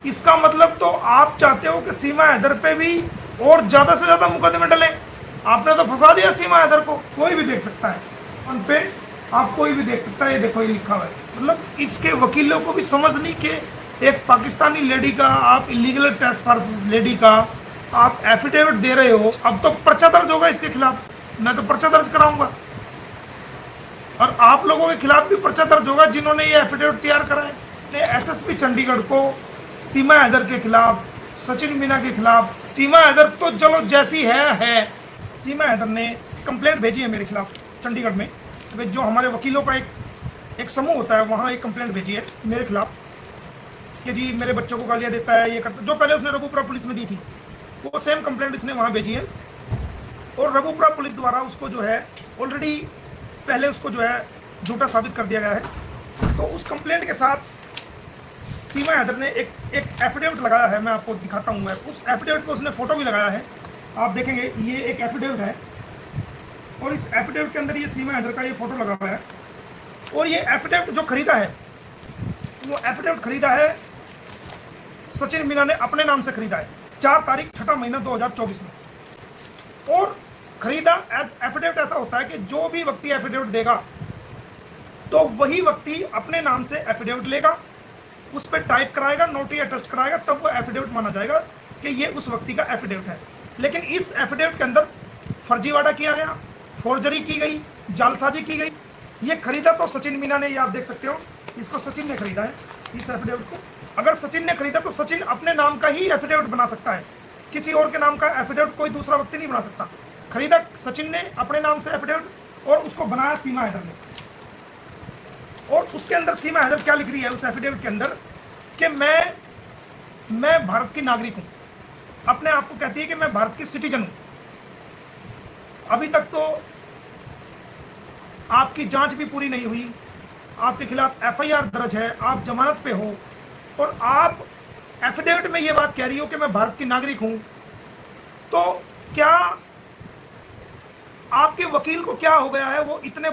इसका मतलब तो आप चाहते हो कि सीमा हैदर पे भी और ज्यादा से ज्यादा मुकदमे डलें। आपने तो फंसा दिया सीमा हैदर को। कोई भी देख सकता है उन पे, आप कोई भी देख सकता है। ये देखो, ये लिखा हुआ है। मतलब इसके वकीलों को भी समझ नहीं कि एक पाकिस्तानी लेडी का, आप इलीगल ट्रेसपासेस लेडी का आप एफिडेविट दे रहे हो। अब तो पर्चा दर्ज होगा इसके खिलाफ, मैं तो पर्चा दर्ज कराऊंगा और आप लोगों के खिलाफ भी पर्चा दर्ज होगा जिन्होंने ये एफिडेविट तैयार कराए। एसएसपी चंडीगढ़ को सीमा हैदर के खिलाफ, सचिन मीना के खिलाफ, सीमा हैदर तो चलो जैसी है। सीमा हैदर ने कंप्लेंट भेजी है मेरे खिलाफ चंडीगढ़ में। जो हमारे वकीलों का एक समूह होता है, वहाँ एक कंप्लेंट भेजी है मेरे खिलाफ कि जी मेरे बच्चों को गालियाँ देता है, ये करता। जो पहले उसने रघुपुरा पुलिस में दी थी, वो सेम कंप्लेंट इसने वहाँ भेजी है और रघुपुरा पुलिस द्वारा उसको जो है ऑलरेडी पहले उसको जो है झूठा साबित कर दिया गया है। तो उस कंप्लेंट के साथ सीमा हैदर ने एक एफिडेविट लगाया है। मैं आपको दिखाता हूँ। उस एफिडेविट को उसने फोटो भी लगाया है, आप देखेंगे। ये एक एफिडेविट है और इस एफिडेविट के अंदर ये सीमा हैदर का ये फोटो लगा हुआ है। और ये एफिडेविट जो खरीदा है, वो एफिडेविट खरीदा है सचिन मीना ने अपने नाम से खरीदा है 4 तारीख 6 महीना 2024 में। और खरीदा एफिडेविट ऐसा होता है कि जो भी व्यक्ति एफिडेविट देगा तो वही व्यक्ति अपने नाम से एफिडेविट लेगा, उस पर टाइप कराएगा, नोटरी अटेस्ट कराएगा, तब वो एफिडेविट माना जाएगा कि ये उस व्यक्ति का एफिडेविट है। लेकिन इस एफिडेविट के अंदर फर्जीवाड़ा किया गया, फोर्जरी की गई, जालसाजी की गई। ये खरीदा तो सचिन मीना ने, ये आप देख सकते हो, इसको सचिन ने खरीदा है इस एफिडेविट को। अगर सचिन ने खरीदा तो सचिन अपने नाम का ही एफिडेविट बना सकता है, किसी और के नाम का एफिडेविट कोई दूसरा व्यक्ति नहीं बना सकता। खरीदा सचिन ने अपने नाम से एफिडेविट और उसको बनाया सीमा हैदर ने। और उसके अंदर सीमा हैदर क्या लिख रही है उस एफिडेविट के अंदर कि मैं भारत की नागरिक हूं। अपने आप को कहती है कि मैं भारत की सिटीजन हूं। अभी तक तो आपकी जांच भी पूरी नहीं हुई, आपके खिलाफ एफआईआर दर्ज है, आप जमानत पे हो और आप एफिडेविट में ये बात कह रही हो कि मैं भारत की नागरिक हूं। तो क्या आपके वकील को क्या हो गया है? वो इतने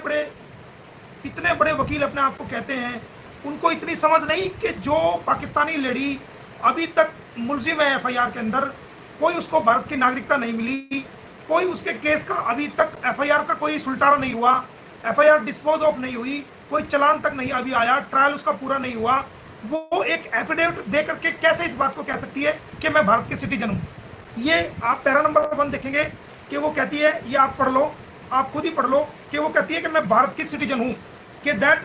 बड़े वकील अपने आप को कहते हैं, उनको इतनी समझ नहीं कि जो पाकिस्तानी लेडी अभी तक मुलजिम है एफआईआर के अंदर, कोई उसको भारत की नागरिकता नहीं मिली, कोई उसके केस का अभी तक एफआईआर का कोई सुलटारा नहीं हुआ, एफआईआर डिस्पोज ऑफ नहीं हुई, कोई चालान तक नहीं अभी आया, ट्रायल उसका पूरा नहीं हुआ, वो एक एफिडेविट दे करके कैसे इस बात को कह सकती है कि मैं भारत के सिटीजन हूँ? ये आप पैरा नंबर 1 देखेंगे कि वो कहती है, ये आप पढ़ लो, आप खुद ही पढ़ लो कि वो कहती है कि मैं भारत की सिटीजन हूँ, कि that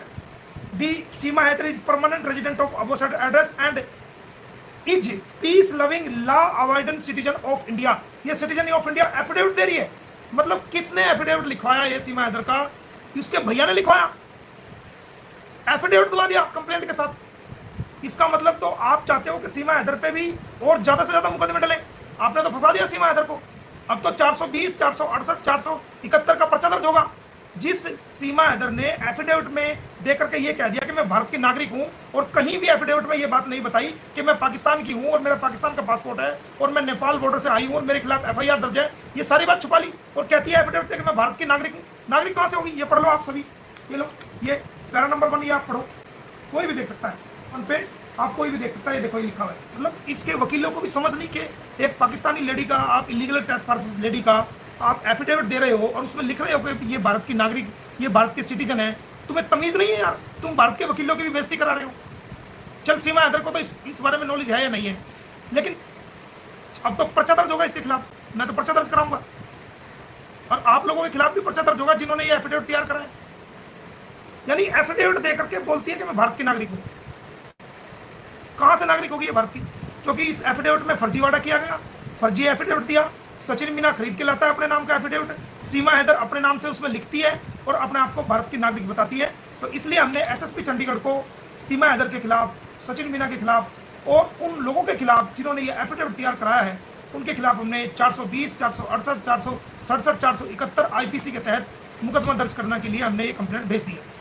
the Seema Haider is permanent resident of above said address and is peace loving law abiding citizen of India. ये सिटीजन ऑफ इंडिया एफिडेविट दे रही है। मतलब किसने एफिडेविट लिखवाया? ये सीमा हैदर का उसके भैया ने लिखवाया, एफिडेविट दिलवा दिया कंप्लेंट के साथ। इसका मतलब तो आप चाहते हो कि सीमा हैदर पे भी और ज्यादा से ज्यादा मुकदमे डलें। आपने तो फंसा दिया सीमा हैदर को। अब तो 420, 468, 471 का पर्चा दर्ज होगा। जिस सीमा हैदर ने एफिडेविट में देकर के ये कह दिया कि मैं भारत की नागरिक हूं और कहीं भी एफिडेविट में ये बात नहीं बताई कि मैं पाकिस्तान की हूं और मेरा पाकिस्तान का पासपोर्ट है और मैं नेपाल बॉर्डर से आई हूं और मेरे खिलाफ एफआईआर दर्ज है, ये सारी बात छुपा ली और कहती है एफिडेविट कि मैं भारत की नागरिक हूं। नागरिक कहां से होगी? ये पढ़ लो आप सभी, ये लो, ये पैरा नंबर 1 ये आप पढ़ो, कोई भी देख सकता है उन पे, आप कोई भी देख सकता है। ये देखो, ये लिखा हुआ है। मतलब इसके वकीलों को भी समझ नहीं कि एक पाकिस्तानी लेडी का, आप इलीगल ट्रेसपासेस लेडी का आप एफिडेविट दे रहे हो और उसमें लिख रहे हो कि ये भारत की नागरिक, ये भारत के सिटीजन है। तुम्हें तमीज नहीं है यार? तुम भारत के वकीलों की भी बेइज्जती करा रहे हो। चल, सीमा हैदर को तो इस बारे में नॉलेज है या नहीं है, लेकिन अब तो पर्चा दर्ज होगा इसके खिलाफ। मैं तो पर्चा दर्ज कराऊंगा और आप लोगों के खिलाफ भी पर्चा दर्ज होगा जिन्होंने ये एफिडेविट तैयार कराया। यानी एफिडेविट दे करके बोलती है कि मैं भारत की नागरिक हूं। कहां से नागरिक होगी ये भारत की? क्योंकि इस एफिडेविट में फर्जीवाड़ा किया गया, फर्जी एफिडेविट दिया। सचिन मीना खरीद के लाता है अपने नाम का एफिडेविट, सीमा हैदर अपने नाम से उसमें लिखती है और अपने आप को भारत की नागरिक बताती है। तो इसलिए हमने एसएसपी चंडीगढ़ को सीमा हैदर के खिलाफ, सचिन मीना के खिलाफ और उन लोगों के खिलाफ जिन्होंने ये एफिडेविट तैयार कराया है, उनके खिलाफ हमने 420, 468, 467, 471 आईपीसी के तहत मुकदमा दर्ज करने के लिए हमने ये कंप्लेंट भेज दी है।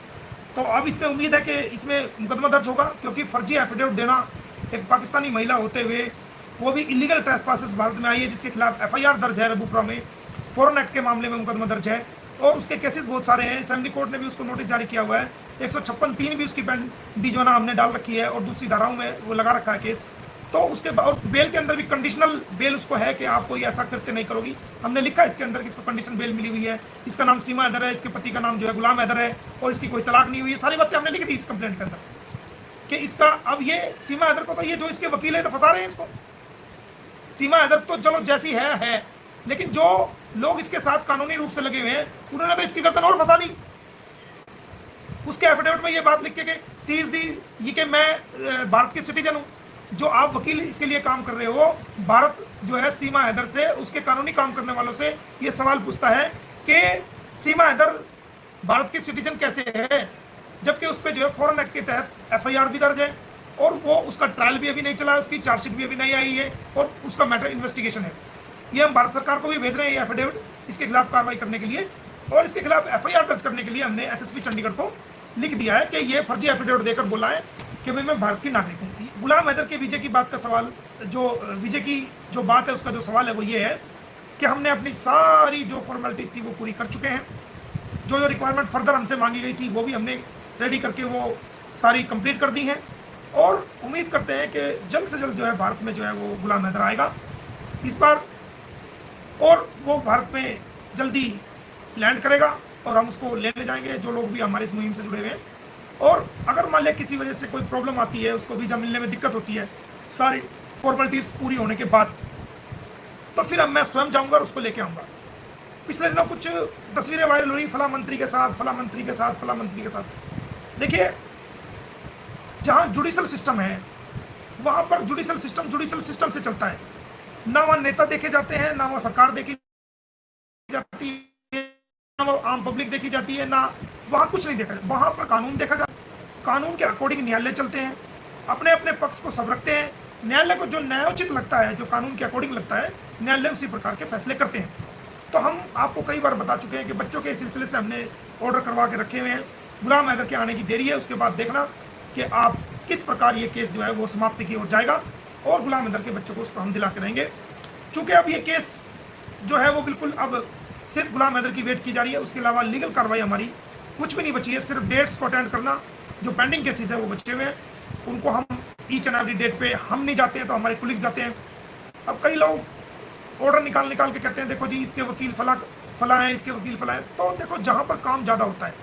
तो अब इसमें उम्मीद है कि इसमें मुकदमा दर्ज होगा, क्योंकि फर्जी एफिडेविट देना, एक पाकिस्तानी महिला होते हुए वो भी इलीगल ट्रेसपासेस भारत में आई है, जिसके खिलाफ एफआईआर दर्ज है रघुपुरा में, फॉरेन एक्ट के मामले में मुकदमा दर्ज है और उसके केसेस बहुत सारे हैं। फैमिली कोर्ट ने भी उसको नोटिस जारी किया हुआ है, 156(3) भी उसकी पेंडिंग जो ना हमने डाल रखी है और दूसरी धाराओं में वो लगा रखा है केस। तो उसके और बेल के अंदर भी कंडीशनल बेल उसको है कि आप कोई ऐसा करते नहीं करोगी। हमने लिखा है इसके अंदर कि इसको कंडीशनल बेल मिली हुई है, इसका नाम सीमा हैदर है, इसके पति का नाम जो है गुलाम हैदर है, और इसकी कोई तलाक नहीं हुई है। सारी बातें हमने लिख दी इस कंप्लेंट के अंदर कि इसका अब ये सीमा हैदर को तो ये जो इसके वकील है तो फंसा रहे हैं इसको। सीमा हैदर तो चलो जैसी है, लेकिन जो लोग इसके साथ कानूनी रूप से लगे हुए हैं उन्होंने तो इसकी गर्दन और फंसा दी। उसके एफिडेविट में ये बात लिख के सी इज दी ये कि मैं भारत की सिटीजन हूँ। जो आप वकील इसके लिए काम कर रहे हो, भारत जो है सीमा हैदर से, उसके कानूनी काम करने वालों से ये सवाल पूछता है कि सीमा हैदर भारत की सिटीजन कैसे है, जबकि उस पर जो है फॉरेन एक्ट के तहत एफआईआर भी दर्ज है और वो उसका ट्रायल भी अभी नहीं चला है, उसकी चार्जशीट भी अभी नहीं आई है और उसका मैटर इन्वेस्टिगेशन है। ये हम भारत सरकार को भी भेज रहे हैं ये एफिडेविट इसके खिलाफ कार्रवाई करने के लिए, और इसके खिलाफ एफआईआर दर्ज करने के लिए हमने एसएसपी चंडीगढ़ को लिख दिया है कि ये फर्जी एफिडेविट देकर बोला है कि भाई मैं भारत की नागरिक हूँ। गुलाम हैदर के विजय की बात का सवाल, जो विजय की जो बात है उसका जो सवाल है वो ये है कि हमने अपनी सारी जो फॉर्मेलिटीज़ थी वो पूरी कर चुके हैं। जो जो रिक्वायरमेंट फर्दर हमसे मांगी गई थी वो भी हमने रेडी करके वो सारी कंप्लीट कर दी हैं, और उम्मीद करते हैं कि जल्द से जल्द जो है भारत में जो है वो गुलाम हैदर आएगा इस बार, और वो भारत में जल्दी लैंड करेगा और हम उसको लेने जाएंगे, जो लोग भी हमारे इस मुहिम से जुड़े हुए हैं। और अगर मान लिया किसी वजह से कोई प्रॉब्लम आती है, उसको वीज़ा मिलने में दिक्कत होती है सारी फॉर्मेलिटीज़ पूरी होने के बाद, तो फिर अब मैं स्वयं जाऊंगा और उसको लेके आऊँगा। पिछले दिनों कुछ तस्वीरें वायरल हुई फला मंत्री के साथ, फला मंत्री के साथ, फला मंत्री के साथ। देखिए, जहाँ जुडिशल सिस्टम है वहाँ पर जुडिशल सिस्टम से चलता है। ना वहाँ नेता देखे जाते हैं, ना वहाँ सरकार देखी जाती है, ना वहाँ आम पब्लिक देखी जाती है, ना वहाँ कुछ नहीं देखा जाता। वहाँ पर कानून देखा जाता है, कानून के अकॉर्डिंग न्यायालय चलते हैं, अपने अपने पक्ष को सब रखते हैं। न्यायालय को जो न्यायोचित लगता है, जो कानून के अकॉर्डिंग लगता है, न्यायालय उसी प्रकार के फैसले करते हैं। तो हम आपको कई बार बता चुके हैं कि बच्चों के सिलसिले से हमने ऑर्डर करवा के रखे हुए हैं। गुलाम हैदर के आने की देरी है, उसके बाद देखना कि आप किस प्रकार ये केस जो है वो समाप्ति की ओर जाएगा, और गुलाम हैदर के बच्चों को उसको हम दिला के रहेंगे। चूँकि अब ये केस जो है वो बिल्कुल अब सिर्फ गुलाम हैदर की वेट की जा रही है, उसके अलावा लीगल कार्रवाई हमारी कुछ भी नहीं बची है। सिर्फ डेट्स को अटेंड करना, जो पेंडिंग केसेस है वो बचे हुए हैं, उनको हम ईच एंड एवरी डेट पे हम नहीं जाते हैं तो हमारे कुलीग जाते हैं। अब कई लोग ऑर्डर निकाल के कहते हैं देखो जी इसके वकील फला है, इसके वकील फला है। तो देखो, जहाँ पर काम ज़्यादा होता है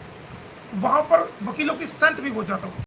वहाँ पर वकीलों की स्ट्रेंथ भी बहुत ज़्यादा होती है।